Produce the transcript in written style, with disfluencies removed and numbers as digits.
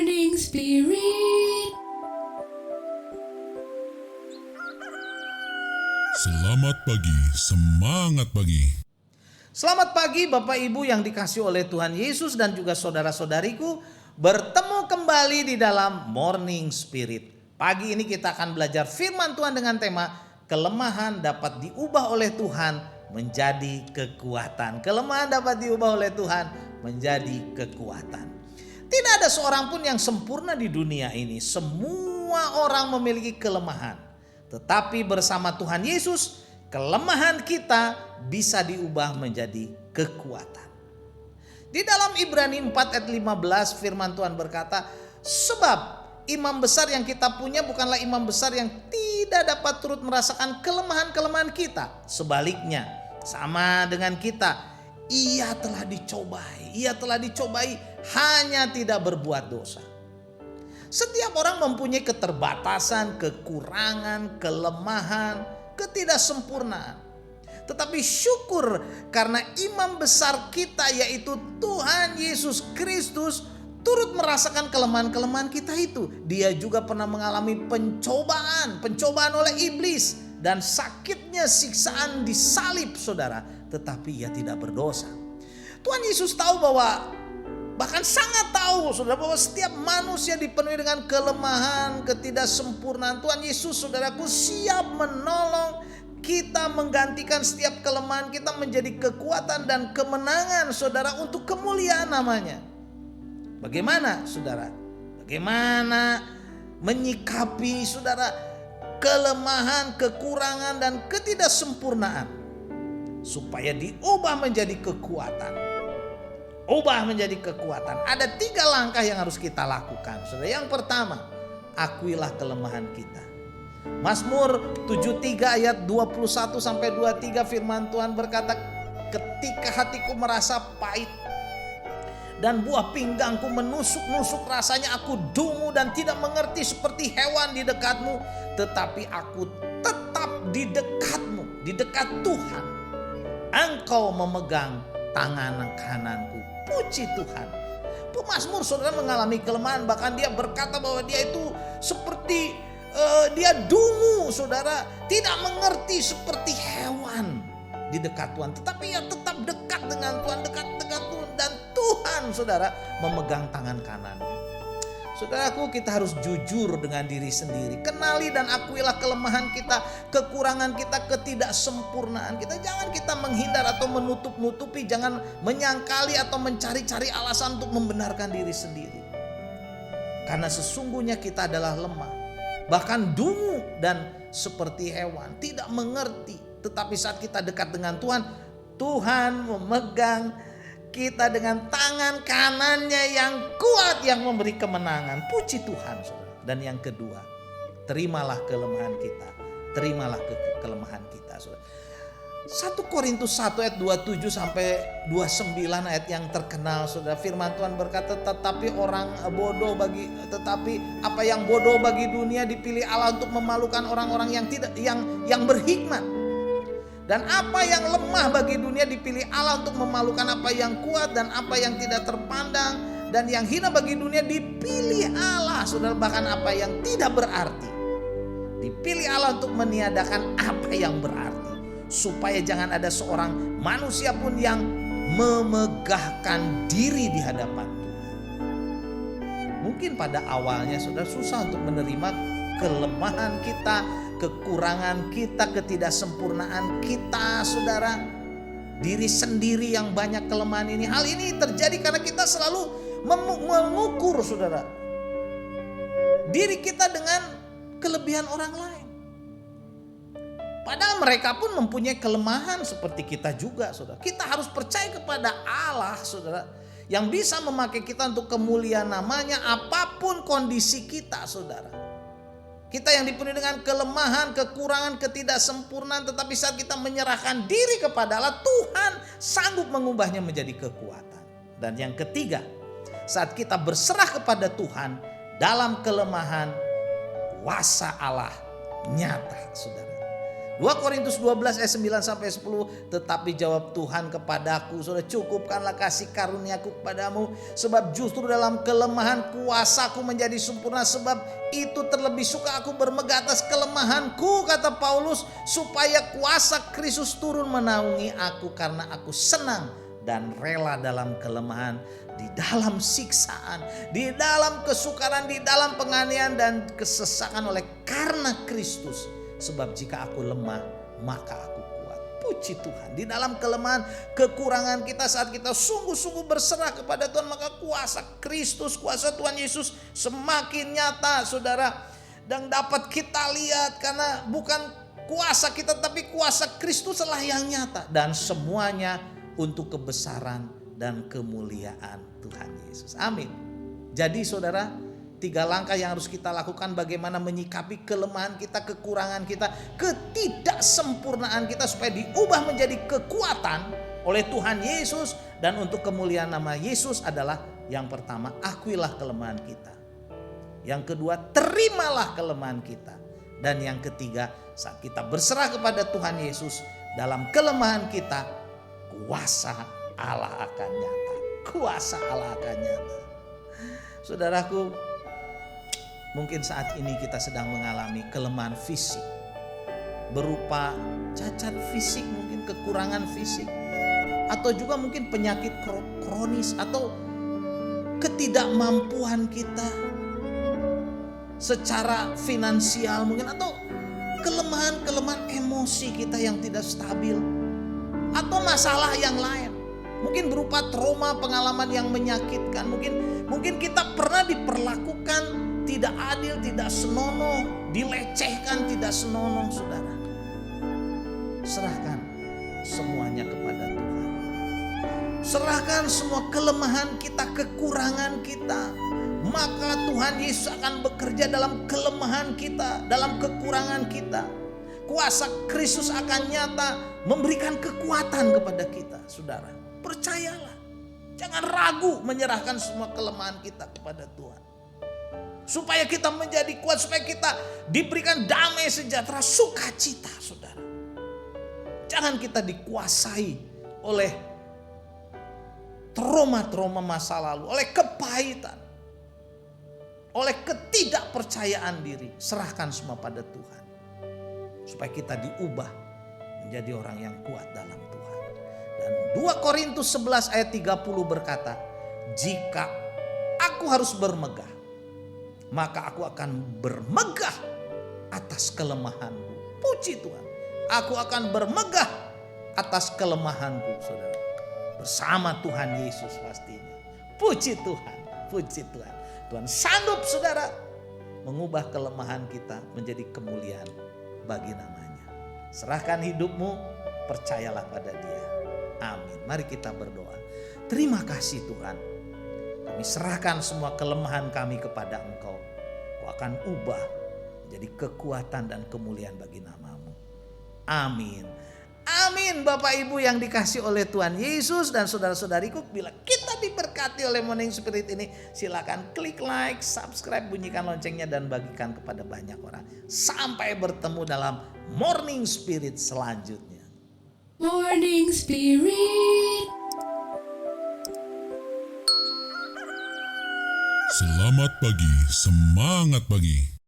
Morning Spirit. Selamat pagi, semangat pagi. Selamat pagi Bapak Ibu yang dikasihi oleh Tuhan Yesus dan juga saudara-saudariku. Bertemu kembali di dalam Morning Spirit. Pagi ini kita akan belajar firman Tuhan dengan tema kelemahan dapat diubah oleh Tuhan menjadi kekuatan. Kelemahan dapat diubah oleh Tuhan menjadi kekuatan. Tidak ada seorang pun yang sempurna di dunia ini. Semua orang memiliki kelemahan. Tetapi bersama Tuhan Yesus, kelemahan kita bisa diubah menjadi kekuatan. Di dalam Ibrani 4 ayat 15 firman Tuhan berkata, sebab imam besar yang kita punya bukanlah imam besar yang tidak dapat turut merasakan kelemahan-kelemahan kita. Sebaliknya, sama dengan kita, ia telah dicobai hanya tidak berbuat dosa. Setiap orang mempunyai keterbatasan, kekurangan, kelemahan, ketidaksempurnaan. Tetapi syukur karena imam besar kita yaitu Tuhan Yesus Kristus turut merasakan kelemahan-kelemahan kita itu. Dia juga pernah mengalami pencobaan oleh iblis dan sakitnya siksaan disalib saudara. Tetapi ia tidak berdosa. Tuhan Yesus tahu bahkan sangat tahu saudara bahwa setiap manusia dipenuhi dengan kelemahan, ketidaksempurnaan. Tuhan Yesus saudaraku siap menolong kita, menggantikan setiap kelemahan kita menjadi kekuatan dan kemenangan saudara untuk kemuliaan namanya. Bagaimana saudara? Bagaimana menyikapi saudara kelemahan, kekurangan dan ketidaksempurnaan supaya diubah menjadi kekuatan? Ubah menjadi kekuatan. Ada 3 langkah yang harus kita lakukan saudara. Yang pertama, akuilah kelemahan kita. Mazmur 73 ayat 21 sampai 23 firman Tuhan berkata, ketika hatiku merasa pahit dan buah pinggangku menusuk-nusuk, rasanya aku dungu dan tidak mengerti seperti hewan di dekatmu, tetapi aku tetap di dekatmu, di dekat Tuhan. Engkau memegang tangan kananku. Puji Tuhan. Pemazmur saudara mengalami kelemahan, bahkan dia berkata bahwa dia itu seperti dia dungu saudara, tidak mengerti seperti hewan di dekat Tuhan. Tetapi ia tetap dekat dengan Tuhan, dekat dengan Tuhan, dan Tuhan saudara memegang tangan kanannya. Saudaraku, kita harus jujur dengan diri sendiri. Kenali dan akuilah kelemahan kita, kekurangan kita, ketidaksempurnaan kita. Jangan kita menghindar atau menutup-nutupi, jangan menyangkali atau mencari-cari alasan untuk membenarkan diri sendiri. Karena sesungguhnya kita adalah lemah, bahkan dungu dan seperti hewan, tidak mengerti. Tetapi saat kita dekat dengan Tuhan, Tuhan memegang kita dengan tangan kanannya yang kuat yang memberi kemenangan. Puji Tuhan saudara. Dan yang kedua, terimalah kelemahan kita. Terimalah kelemahan kita saudara. 1 Korintus 1 ayat 27 sampai 29 ayat yang terkenal saudara. Firman Tuhan berkata, tetapi apa yang bodoh bagi dunia dipilih Allah untuk memalukan orang-orang yang berhikmat. Dan apa yang lemah bagi dunia dipilih Allah untuk memalukan apa yang kuat, dan apa yang tidak terpandang dan yang hina bagi dunia dipilih Allah saudara. Bahkan apa yang tidak berarti dipilih Allah untuk meniadakan apa yang berarti, supaya jangan ada seorang manusia pun yang memegahkan diri di hadapan Tuhan. Mungkin pada awalnya saudara susah untuk menerima kelemahan kita, kekurangan kita, ketidaksempurnaan kita saudara, diri sendiri yang banyak kelemahan ini. Hal ini terjadi karena kita selalu mengukur saudara diri kita dengan kelebihan orang lain. Padahal mereka pun mempunyai kelemahan seperti kita juga saudara. Kita harus percaya kepada Allah saudara, yang bisa memakai kita untuk kemuliaan namanya apapun kondisi kita saudara. Kita yang dipenuhi dengan kelemahan, kekurangan, ketidaksempurnaan, tetapi saat kita menyerahkan diri kepada Allah, Tuhan sanggup mengubahnya menjadi kekuatan. Dan yang ketiga, saat kita berserah kepada Tuhan dalam kelemahan, kuasa Allah nyata saudara. 2 Korintus 12 ayat 9 sampai 10, tetapi jawab Tuhan kepadaku, saudara, cukupkanlah kasih karuniaku kepadamu, sebab justru dalam kelemahan kuasaku menjadi sempurna, sebab itu terlebih suka aku bermegah atas kelemahanku, kata Paulus, supaya kuasa Kristus turun menaungi aku, karena aku senang dan rela dalam kelemahan, di dalam siksaan, di dalam kesukaran, di dalam penganiayaan dan kesesakan oleh karena Kristus. Sebab jika aku lemah, maka aku kuat. Puji Tuhan, di dalam kelemahan, kekurangan kita, saat kita sungguh-sungguh berserah kepada Tuhan, maka kuasa Kristus, kuasa Tuhan Yesus semakin nyata, saudara. Dan dapat kita lihat, karena bukan kuasa kita, tapi kuasa Kristus lah yang nyata. Dan semuanya untuk kebesaran dan kemuliaan Tuhan Yesus. Amin. Jadi saudara, 3 langkah yang harus kita lakukan bagaimana menyikapi kelemahan kita, kekurangan kita, ketidaksempurnaan kita, supaya diubah menjadi kekuatan oleh Tuhan Yesus dan untuk kemuliaan nama Yesus adalah: yang pertama, akuilah kelemahan kita. Yang kedua, terimalah kelemahan kita. Dan yang ketiga, saat kita berserah kepada Tuhan Yesus dalam kelemahan kita, kuasa Allah akan nyata. Kuasa Allah akan nyata. Saudaraku, mungkin saat ini kita sedang mengalami kelemahan fisik, berupa cacat fisik, mungkin kekurangan fisik, atau juga mungkin penyakit kronis, atau ketidakmampuan kita secara finansial mungkin, atau kelemahan-kelemahan emosi kita yang tidak stabil, atau masalah yang lain. Mungkin berupa trauma, pengalaman yang menyakitkan. Mungkin kita pernah diperlakukan tidak adil, tidak senonoh, dilecehkan tidak senonoh, saudara. Serahkan semuanya kepada Tuhan. Serahkan semua kelemahan kita, kekurangan kita. Maka Tuhan Yesus akan bekerja dalam kelemahan kita, dalam kekurangan kita. Kuasa Kristus akan nyata memberikan kekuatan kepada kita, saudara. Percayalah. Jangan ragu menyerahkan semua kelemahan kita kepada Tuhan. Supaya kita menjadi kuat, supaya kita diberikan damai sejahtera, sukacita, saudara. Jangan kita dikuasai oleh trauma-trauma masa lalu, oleh kepahitan, oleh ketidakpercayaan diri. Serahkan semua pada Tuhan, supaya kita diubah menjadi orang yang kuat dalam Tuhan. Dan 2 Korintus 11 ayat 30 berkata, jika aku harus bermegah, maka aku akan bermegah atas kelemahanku. Puji Tuhan, aku akan bermegah atas kelemahanku, saudara. Bersama Tuhan Yesus pastinya. Puji Tuhan, puji Tuhan. Tuhan sanggup, saudara, mengubah kelemahan kita menjadi kemuliaan bagi namanya. Serahkan hidupmu, percayalah pada Dia. Amin. Mari kita berdoa. Terima kasih Tuhan. Kami serahkan semua kelemahan kami kepada Engkau. Kau akan ubah menjadi kekuatan dan kemuliaan bagi nama-Mu. Amin. Amin. Bapak Ibu yang dikasih oleh Tuhan Yesus dan saudara-saudariku, bila kita diberkati oleh Morning Spirit ini, silakan klik like, subscribe, bunyikan loncengnya dan bagikan kepada banyak orang. Sampai bertemu dalam Morning Spirit selanjutnya. Morning Spirit. Selamat pagi, semangat pagi.